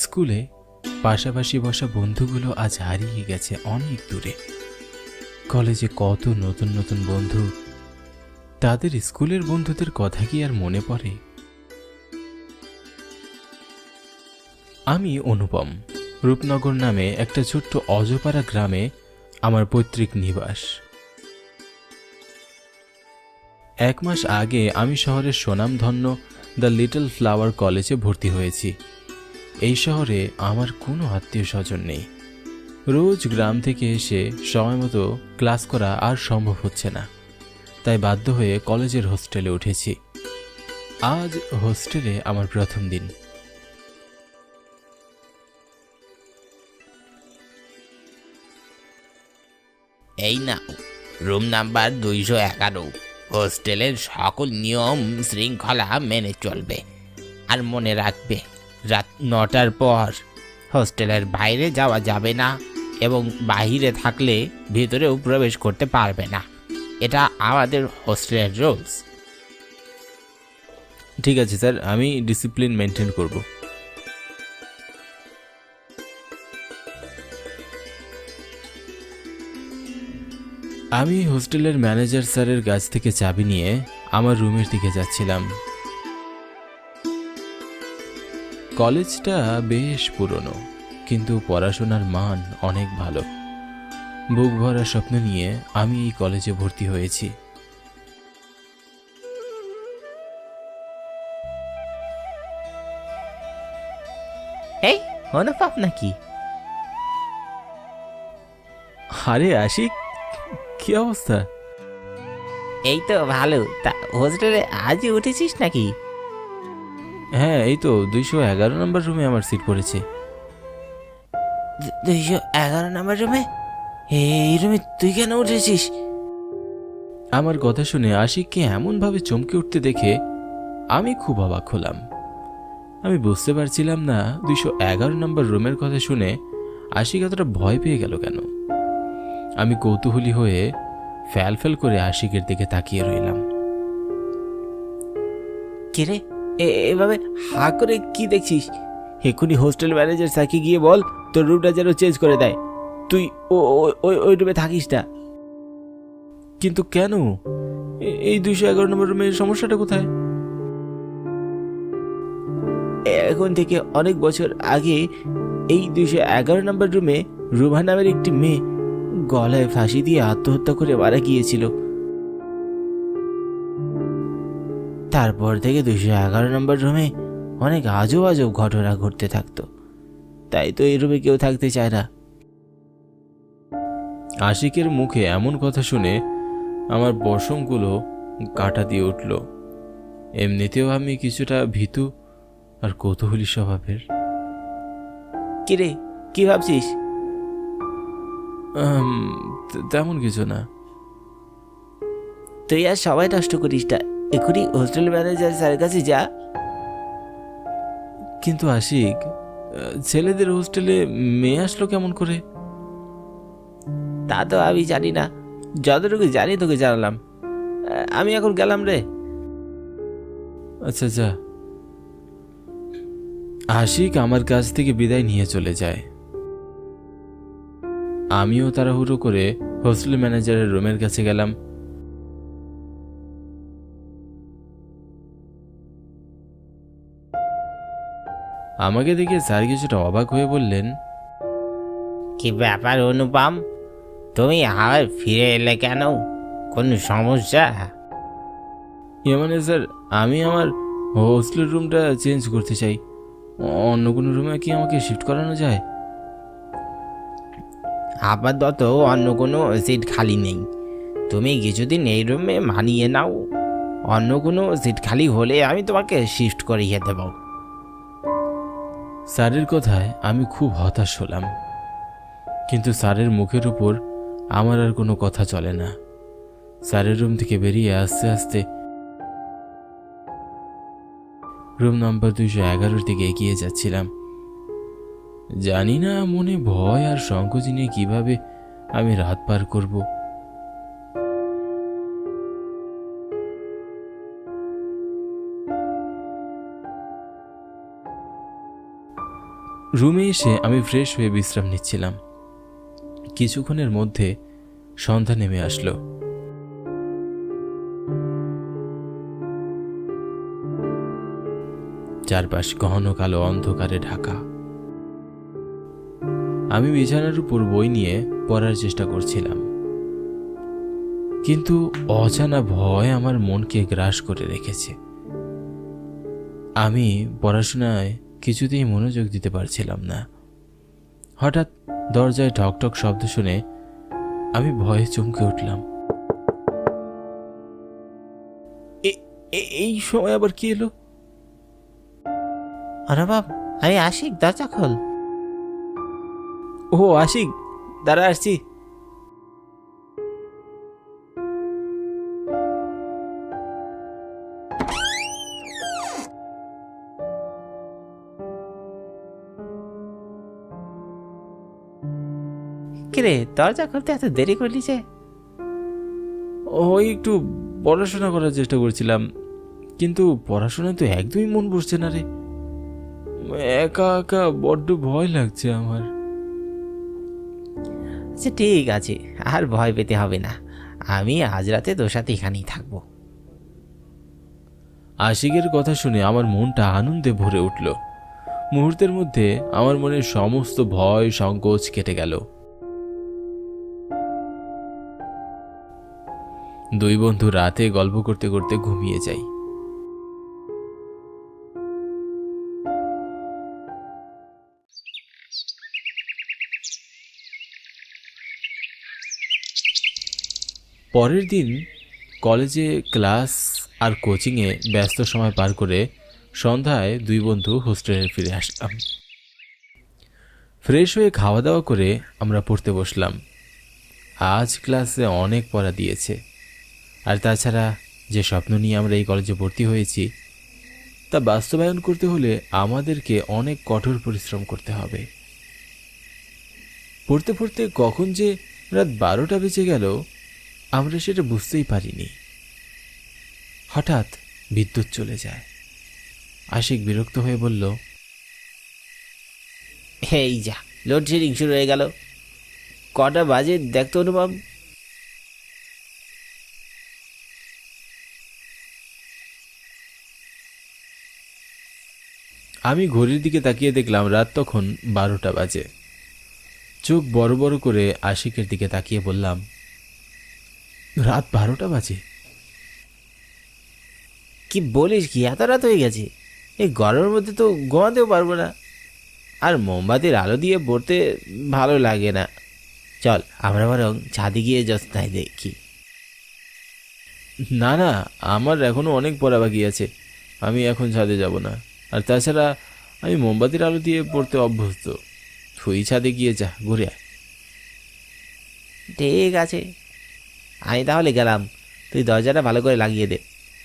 স্কুলে পাশাপাশি বসা বন্ধুগুলো আজ হারিয়ে গেছে অনেক দূরে। কলেজে কত নতুন নতুন বন্ধু, তাদের স্কুলের বন্ধুদের কথা কি আর মনে পড়ে? আমি অনুপম। রূপনগর নামে একটা ছোট্ট অজপাড়া গ্রামে আমার পৈতৃক নিবাস। 1 মাস আগে আমি শহরের সুনামধন্য দ্য লিটল ফ্লাওয়ার কলেজে ভর্তি হয়েছি। এই শহরে আমার কোনো আত্মীয় স্বজন নেই। রোজ গ্রাম থেকে এসে সময় মতো ক্লাস করা আর সম্ভব হচ্ছে না, তাই বাধ্য হয়ে কলেজের হোস্টেলে উঠেছি। আজ হোস্টেলে আমার প্রথম দিন। এই নাও রুম নাম্বার 211। হোস্টেলের সকল নিয়ম শৃঙ্খলা মেনে চলবে, আর মনে রাখবে রাত 9টার পর হোস্টেলের বাইরে যাওয়া যাবে না, এবং বাইরে থাকলে ভিতরেও প্রবেশ করতে পারবে না। এটা আমাদের হোস্টেলের রুলস। ঠিক আছে স্যার, আমি ডিসিপ্লিন মেনটেন করব। আমি হোস্টেলের ম্যানেজার স্যারের কাছ থেকে চাবি নিয়ে আমার রুমের দিকে যাচ্ছিলাম। কলেজটা বেশ পুরনো, কিন্তু পড়াশোনার মান অনেক ভালো। বুক ভরা স্বপ্ন নিয়ে আমি এই কলেজে ভর্তি হয়েছি। এই অনুভব নাকি? আরে আশিক, কি অবস্থা? এই তো ভালো। তা হোস্টেলে আজই উঠেছিস নাকি? হ্যাঁ, এই তো 211 নম্বর রুমে আমার সিট পড়েছে। 211 নাম্বার রুমে? এই রুমে তুই কেন উঠেছিস? আমার কথা শুনে আশিককে এমনভাবে চমকে উঠতে দেখে আমি খুব অবাক হলাম। আমি বুঝতে পারছিলাম না 211 নম্বর রুমের কথা শুনে আশিক এতটা ভয় পেয়ে গেল কেন। আমি কৌতূহলী হয়ে ফ্যাল ফ্যাল করে আশিকের দিকে তাকিয়ে রইলাম। কে রে, এভাবে হা করে কি দেখছিস? এক্ষুনি হোস্টেল ম্যানেজার স্যারকে গিয়ে বল তোর রুমটা যেন চেঞ্জ করে দেয়। তুই ওই রুমে থাকিস না। কিন্তু কেন? এই 211 নম্বর রুমের সমস্যাটা কোথায়? এখন থেকে অনেক বছর আগে এই 211 নম্বর রুমে রুমা নামের একটি মেয়ে গলায় ফাঁসি দিয়ে আত্মহত্যা করে মারা গিয়েছিল। তারপর থেকে 211 নম্বর রুমে অনেক আজব আজব ঘটনা ঘটতে থাকতো, তাই তো এই রুমে কেউ থাকতে চায় না। আশিকের মুখে এমন কথা শুনে আমার পশমগুলো কাটা দিয়ে উঠল। এমনিতেও আমি কিছুটা ভীতু আর কৌতূহলী স্বভাবের। কিরে, কি ভাবছিস? তেমন কিছু না। তুই আর সবাই নষ্ট করিস না, এক্ষুনি হোস্টেল ম্যানেজার স্যারের কাছে যা। কিন্তু আশিক, ছেলেদের হোস্টেলে মেয়ে আসলো কেমন করে? তা তো আমি জানি না, যতটুকু জানি তোকে জানালাম। আমি এখন গেলাম রে। আচ্ছা যা। আশিক আমার কাছ থেকে বিদায় নিয়ে চলে যায়। আমিও তাড়াহুড়ো করে হোস্টেল ম্যানেজারের রুমের কাছে গেলাম। আমাকে দেখে স্যার কিছুটা অবাক হয়ে বললেন, কি ব্যাপার অনুপম, তুমি আবার ফিরে এলে কেন? কোনো সমস্যা? মানে স্যার, আমি আমার হোস্টেলের রুমটা চেঞ্জ করতে চাই। অন্য কোনো রুমে কি আমাকে শিফট করানো যায়? আপাতত অন্য কোনো সিট খালি নেই, তুমি কিছুদিন এই রুমে মানিয়ে নাও। অন্য কোনো সিট খালি হলে আমি তোমাকে শিফট করিয়ে দেব। স্যারের কথায় আমি খুব হতাশ হলাম, কিন্তু স্যারের মুখের উপর আমার আর কোনো কথা চলে না। স্যারের রুম থেকে বেরিয়ে আস্তে আস্তে রুম নাম্বার 211 দিকে এগিয়ে যাচ্ছিলাম। জানি না মনে ভয় আর সংকোচ নিয়ে কিভাবে আমি রাত পার করব। রুমে এসে আমি ফ্রেশ হয়ে বিশ্রাম নিচ্ছিলাম। কিছুক্ষণের মধ্যে সন্ধ্যা নেমে আসলো। চারপাশ ঘন কালো অন্ধকারে ঢাকা। আমি বিছানার উপর বই নিয়ে পড়ার চেষ্টা করছিলাম, কিন্তু অজানা ভয় আমার মনকে গ্রাস করে রেখেছে। আমি পড়াশোনায় কিছুতেই মনোযোগ দিতে পারছিলাম না। হঠাৎ দরজায় ঠকঠক শব্দ শুনে আমি ভয়ে চমকে উঠলাম। এই সময় আবার কি এলো? অনুভব, আমি আশিক, দরজা খোল। ও আশিক, দাঁড়া আসছি। কিরে, দরজা খুলতে এত দেরি করলি যে? ওই একটু পড়াশোনা করার চেষ্টা করছিলাম, কিন্তু পড়াশোনায় তো একদমই মন বসছে না রে। একা একা বড্ড ভয় লাগছে আমার। আচ্ছা ঠিক আছে, আর ভয় পেতে হবে না। আমি আজ রাতে তোর সাথে এখানেই থাকবো। আশিকের কথা শুনে আমার মনটা আনন্দে ভরে উঠল। মুহূর্তের মধ্যে আমার মনের সমস্ত ভয় সংকোচ কেটে গেল। দুই বন্ধু রাতে গল্প করতে করতে ঘুমিয়ে যাই। পরের দিন কলেজে ক্লাস আর কোচিংয়ে ব্যস্ত সময় পার করে সন্ধ্যায় দুই বন্ধু হোস্টেলে ফিরে আসলাম। ফ্রেশ হয়ে খাওয়া দাওয়া করে আমরা পড়তে বসলাম। আজ ক্লাসে অনেক পড়া দিয়েছে, আর তাছাড়া যে স্বপ্ন নিয়ে আমরা এই কলেজে ভর্তি হয়েছি তা বাস্তবায়ন করতে হলে আমাদেরকে অনেক কঠোর পরিশ্রম করতে হবে। পড়তে পড়তে কখন যে রাত 12টা বেজে গেল আমরা সেটা বুঝতেই পারিনি। হঠাৎ বিদ্যুৎ চলে যায়। আশিক বিরক্ত হয়ে বলল, এই যা, লোডশেডিং শুরু হয়ে গেল। কটা বাজে দেখতো অনুভব? আমি ঘড়ির দিকে তাকিয়ে দেখলাম রাত তখন 12টা বাজে। চোখ বড় বড় করে আশিকের দিকে তাকিয়ে বললাম, রাত 12টা বাজে? কি বলিস কি, এত রাত হয়ে গেছে? এই গরমের মধ্যে তো ঘুমাতেও পারবো না, আর মোমবাতির আলো দিয়ে পড়তে ভালো লাগে না। চল আমরা বরং ছাদে গিয়ে জ্যোৎস্নায় দেখি। না না, আমার এখনো অনেক পড়া বাকি আছে, আমি এখন ছাদে যাব না। আর তাছাড়া আমি মোমবাতির আলো দিয়ে পড়তে অভ্যস্ত। তুই ছাদে গিয়ে যা, ঘুরে আয়। ঠিক আছে, আমি তাহলে গেলাম। তুই দরজাটা ভালো করে লাগিয়ে দে,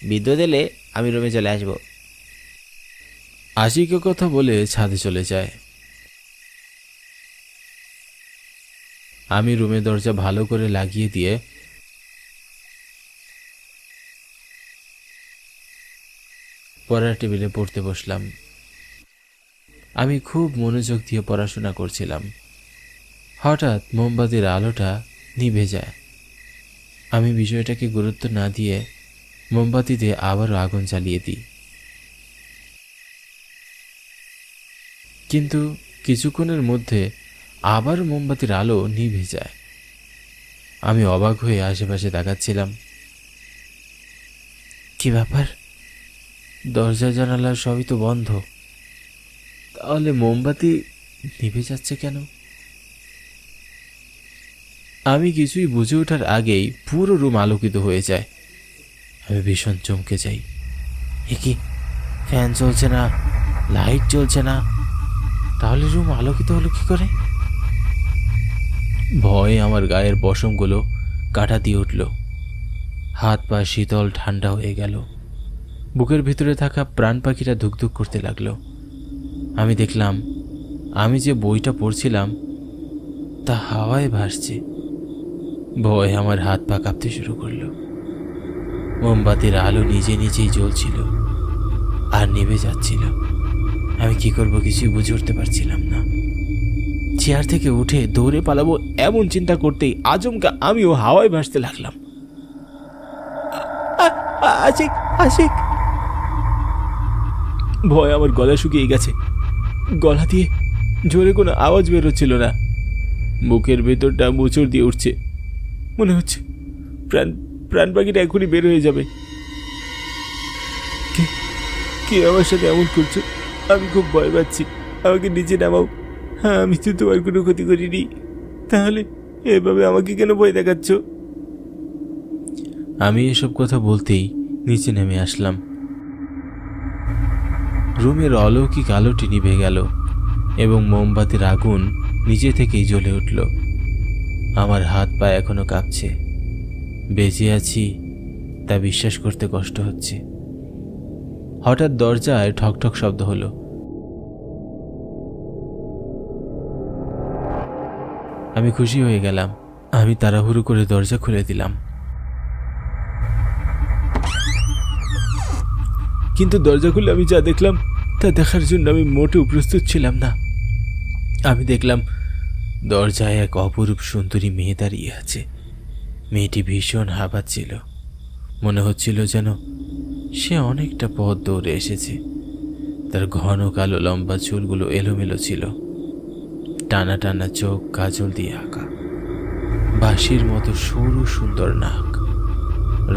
বিদ্যুৎ এলে আমি রুমে চলে আসবো। আশিকের কথা বলে ছাদে চলে যায়। আমি রুমের দরজা ভালো করে লাগিয়ে দিয়ে পড়ার টেবিলে পড়তে বসলাম। আমি খুব মনোযোগ দিয়ে পড়াশোনা করছিলাম। হঠাৎ মোমবাতির আলোটা নিভে যায়। আমি বিষয়টাকে গুরুত্ব না দিয়ে মোমবাতিতে আবারও আগুন জ্বালিয়ে দিই, কিন্তু কিছুক্ষণের মধ্যে আবার মোমবাতির আলো নিভে যায়। আমি অবাক হয়ে আশেপাশে তাকাচ্ছিলাম। কি ব্যাপার? দরজা জানালা সবই তো বন্ধ, তাহলে মোমবাতি নিভে যাচ্ছে কেন? আমি কিছুই বুঝে ওঠার আগেই পুরো রুম আলোকিত হয়ে যায়। আমি ভীষণ চমকে যাই। এ কি, ফ্যান চলছে না, লাইট জ্বলছে না, তাহলে রুম আলোকিত হলো কি করে? ভয়ে আমার গায়ের পশমগুলো কাঁটা দিয়ে উঠল। হাত পা শীতল ঠান্ডা হয়ে গেল। বুকের ভিতরে থাকা প্রাণ পাখিরা ধুকধুক করতে লাগলো। আমি দেখলাম আমি যে বইটা পড়ছিলাম তা হাওয়ায় ভাসছে। ভয়ে আমার হাত পা কাঁপতে শুরু করলো। মোমবাতির আলো নিজে নিজেই জ্বলছিল আর নিভে যাচ্ছিল। আমি আমি কি করব কিছুই বুঝে উঠতে পারছিলাম না। চেয়ার থেকে উঠে দৌড়ে পালাবো এমন চিন্তা করতেই আচমকা আমিও হাওয়ায় ভাসতে লাগলাম। আশিক, আশিক! ভয় আমার গলা শুকিয়ে গেছে। গলা দিয়ে জোরে কোনো আওয়াজ বেরোচ্ছিল না। বুকের ভেতরটা মোচড় দিয়ে উঠছে। মনে হচ্ছে প্রাণ পাখিটা এখনই বের হয়ে যাবে। কে আমার সাথে এমন করছো? আমি খুব ভয় পাচ্ছি। আমাকে নিচে নামাও। হ্যাঁ, আমি তো তোমার কোনো ক্ষতি করিনি, তাহলে এভাবে আমাকে কেন ভয় দেখাচ্ছ? আমি এসব কথা বলতেই নিচে নেমে আসলাম। রুমের অলৌকিক আলোটি নিভে গেল এবং মোমবাতির আগুন নিজে থেকেই জ্বলে উঠল। আমার হাত পা এখনো কাঁপছে। বেঁচে আছি তা বিশ্বাস করতে কষ্ট হচ্ছে। হঠাৎ দরজায় ঠকঠক শব্দ হলো। আমি খুশি হয়ে গেলাম। আমি তাড়াহুড়ো করে দরজা খুলে দিলাম, কিন্তু দরজা খুলে আমি যা দেখলাম তা দেখার জন্য আমি মোটেও প্রস্তুত ছিলাম না। আমি দেখলাম দরজায় এক অপরূপ সুন্দরী মেয়ে দাঁড়িয়ে আছে। মেয়েটি ভীষণ হাঁপাচ্ছিল। মনে হচ্ছিল যেন সে অনেকটা পথ দৌড়ে এসেছে। তার ঘন কালো লম্বা চুলগুলো এলোমেলো ছিল, টানা টানা চোখ কাজল দিয়ে আঁকা, বাঁশির মতো সরু সুন্দর নাক,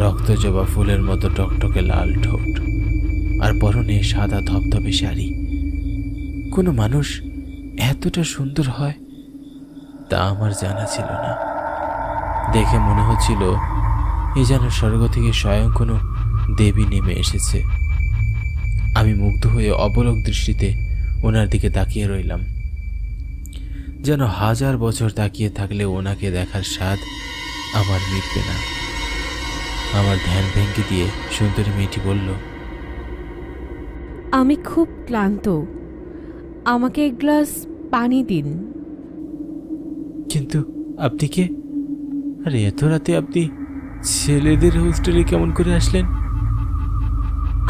রক্তজবা ফুলের মতো টকটকে লাল ঠোঁট, আর পরনে সাদা ধবধবে শাড়ি। কোনো মানুষ এতটা সুন্দর হয় তা আমার জানা ছিল না। দেখে মনে হচ্ছিল এ যেন স্বর্গ থেকে স্বয়ং কোনো দেবী নেমে এসেছে। আমি মুগ্ধ হয়ে অবলোক দৃষ্টিতে ওনার দিকে তাকিয়ে রইলাম, যেন 1000 বছর তাকিয়ে থাকলে ওনাকে দেখার স্বাদ আমার মিটবে না। আমার ধ্যান ভেঙে দিয়ে সুন্দরী মেয়েটি বলল, আমি খুব ক্লান্ত, আমাকে এক গ্লাস পানি দিন। কিন্তু আপনি কে? আরে এত রাতে আপনি ছেলেদের হোস্টেলে কেমন করে আসলেন?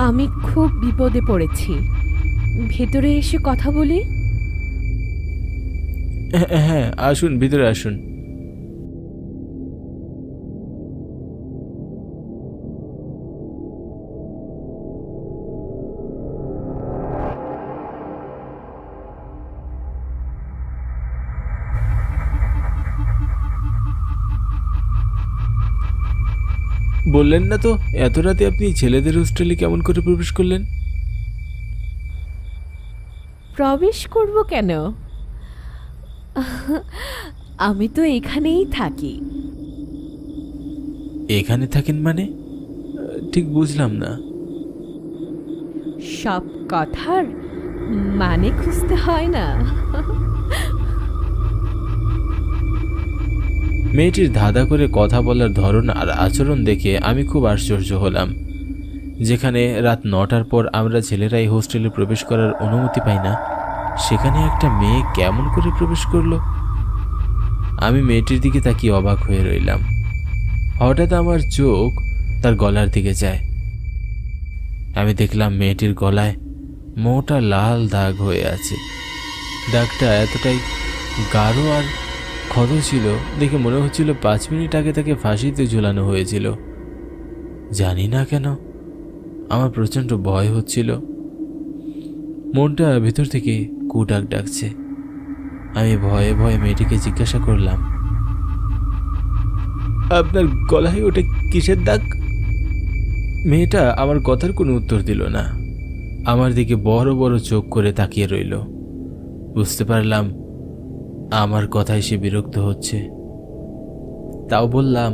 আমি খুব বিপদে পড়েছি, ভেতরে এসে কথা বলি। হ্যাঁ, আসুন, ভিতরে আসুন। বললেন না তো এত রাতে আপনি ছেলেদের হোস্টেলে কেমন করে প্রবেশ করলেন? প্রবেশ করব কেন? আমি তো এখানেই থাকি। এখানে থাকেন মানে? ঠিক বুঝলাম না। সব কথার মানে খুঁজতে হয় না। মেয়েটির ধাঁধা করে কথা বলার ধরন আর আচরণ দেখে আমি খুব আশ্চর্য হলাম। যেখানে রাত 9টার পর আমরা ছেলেরা এই হোস্টেলে প্রবেশ করার অনুমতি পাই না, সেখানে একটা মেয়ে কেমন করে প্রবেশ করলো? আমি মেয়েটির দিকে তাকিয়ে অবাক হয়ে রইলাম। হঠাৎ আমার চোখ তার গলার দিকে যায়। আমি দেখলাম মেয়েটির গলায় মোটা লাল দাগ হয়ে আছে। দাগটা এতটাই গাঢ় আর ক্ষত ছিল দেখে মনে হচ্ছিল 5 মিনিট আগে তাকে ফাঁসিতে ঝুলানো হয়েছিল। জানি না কেন আমার প্রচণ্ড ভয় হচ্ছিল। মনটা ভেতর থেকে কুডাক ডাকছে। আমি ভয়ে ভয়ে মেয়েটিকে জিজ্ঞাসা করলাম, আপনার গলায় ওটা কিসের দাগ? মেয়েটা আমার কথার কোনো উত্তর দিল না। আমার দিকে বড় বড় চোখ করে তাকিয়ে রইল। বুঝতে পারলাম আমার কথায় সে বিরক্ত হচ্ছে। তাও বললাম,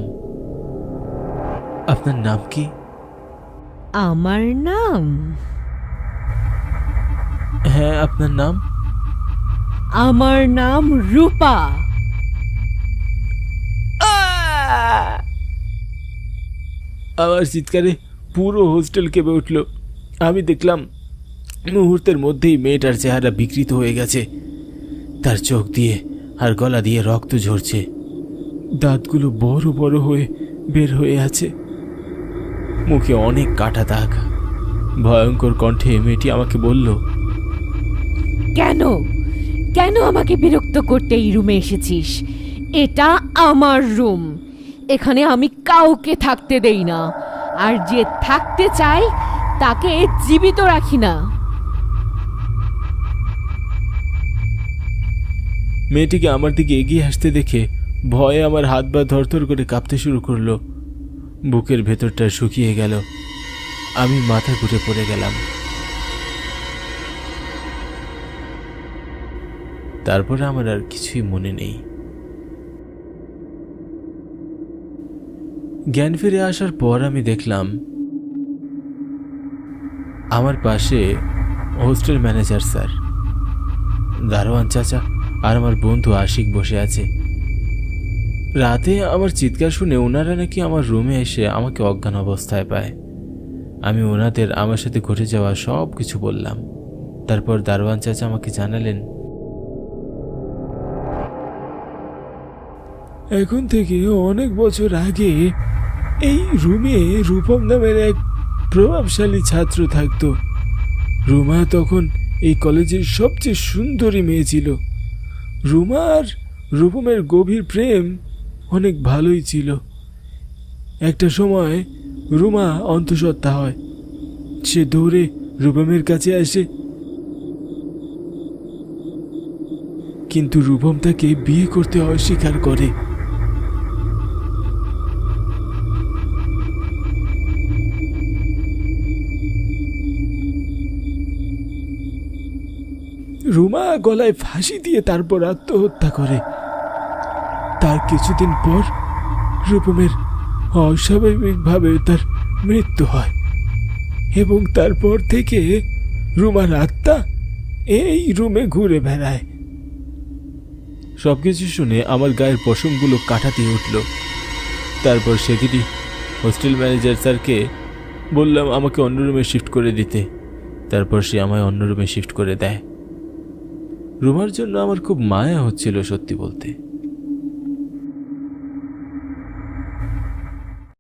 আপনার নাম কি? আমার নাম? হ্যাঁ, আপনার নাম? আমার নাম রূপা। আমার চিৎকারে পুরো হোস্টেল কেঁপে উঠল। আমি দেখলাম মুহূর্তের মধ্যেই মেয়েটার চেহারা বিকৃত হয়ে গেছে। তার চোখ দিয়ে আর গলা দিয়ে রক্ত ঝরছে, দাঁতগুলো বড় বড় হয়ে বের হয়ে আছে, মুখে অনেক কাটা দাগ। ভয়ঙ্কর কণ্ঠে মেয়েটি আমাকে বলল, কেন কেন আমাকে বিরক্ত করতে এই রুমে এসেছিস? এটা আমার রুম, এখানে আমি কাউকে থাকতে দেই না, আর যে থাকতে চায় তাকে জীবিত রাখি না। মেয়েটিকে আমার দিকে এগিয়ে আসতে দেখে ভয়ে আমার হাত পা ধরধর করে কাঁপতে শুরু করলো। বুকের ভেতরটা শুকিয়ে গেল, আমি মাথা ঘুরে পড়ে গেলাম। তারপরে আমার আর কিছুই মনে নেই। জ্ঞান ফিরে আসার পর আমি দেখলাম আমার পাশে হোস্টেল ম্যানেজার স্যার, দারোয়ান চাচা আর আমার বন্ধু আশিক বসে আছে। রাতে আমার চিৎকার শুনে ওনারা নাকি আমার রুমে এসে আমাকে অজ্ঞান অবস্থায় পায়। আমি ওনাদের আমার সাথে ঘটে যাওয়া সব কিছু বললাম। তারপর দারোয়ান চাচা আমাকে জানালেন, এখন থেকে অনেক বছর আগে এই রুমে রূপম নামের এক প্রভাবশালী ছাত্র থাকত। রুমা তখন এই কলেজের সবচেয়ে সুন্দরী মেয়ে ছিল। রুমা আর রূপমের গভীর প্রেম অনেক ভালোই ছিল। একটা সময় রুমা অন্তঃসত্ত্বা হয়। সে দৌড়ে রূপমের কাছে আসে, কিন্তু রূপম তাকে বিয়ে করতে অস্বীকার করে। রুমা গলায় ফাঁসি দিয়ে তারপর আত্মহত্যা করে। তার কিছুদিন পর রূপমের অস্বাভাবিকভাবে তার মৃত্যু হয়, এবং তারপর থেকে রুমার আত্মা এই রুমে ঘুরে বেড়ায়। সবকিছু শুনে আমার গায়ের পশমগুলো কাটা দিয়ে উঠল। তারপর সেদিনই হোস্টেল ম্যানেজার স্যারকে বললাম আমাকে অন্য রুমে শিফট করে দিতে। তারপর সে আমায় অন্য রুমে শিফট করে দেয়। রুমার জন্য আমার খুব মায়া হচ্ছিল সত্যি বলতে।